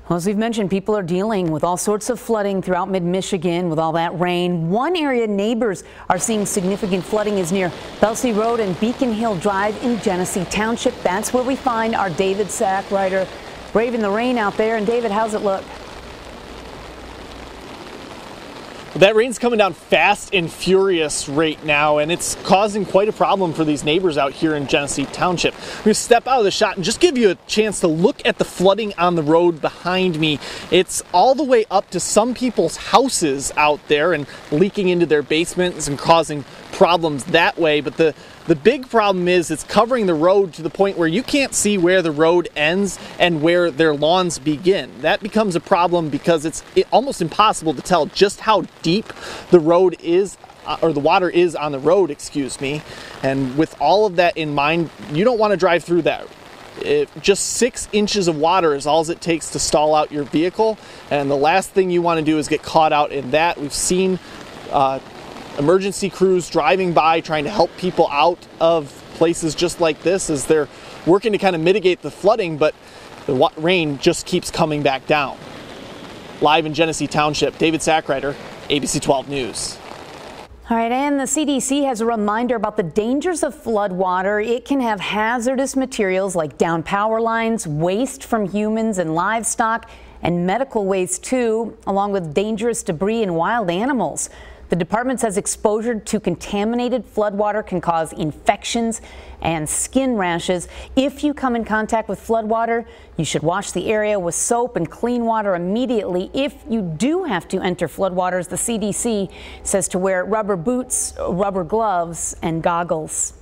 Well, as we've mentioned, people are dealing with all sorts of flooding throughout mid-Michigan with all that rain. One area neighbors are seeing significant flooding is near Belsey Road and Beacon Hill Drive in Genesee Township. That's where we find our David Sackrider braving the rain out there. And David, how's it look? That rain's coming down fast and furious right now, and it's causing quite a problem for these neighbors out here in Genesee Township. I'm going to step out of the shot and just give you a chance to look at the flooding on the road behind me. It's all the way up to some people's houses out there and leaking into their basements and causing problems that way. But the big problem is it's covering the road to the point where you can't see where the road ends and where their lawns begin. That becomes a problem because it's almost impossible to tell just how deep the road is, or the water is on the road, excuse me. And with all of that in mind, you don't want to drive through that. Just 6 inches of water is all it takes to stall out your vehicle. And the last thing you want to do is get caught out in that. We've seen emergency crews driving by trying to help people out of places just like this as they're working to kind of mitigate the flooding, but the rain just keeps coming back down. Live in Genesee Township, David Sackrider, ABC 12 News. All right, and the CDC has a reminder about the dangers of flood water. It can have hazardous materials like downed power lines, waste from humans and livestock, and medical waste too, along with dangerous debris and wild animals. The department says exposure to contaminated floodwater can cause infections and skin rashes. If you come in contact with floodwater, you should wash the area with soap and clean water immediately. If you do have to enter floodwaters, the CDC says to wear rubber boots, rubber gloves, and goggles.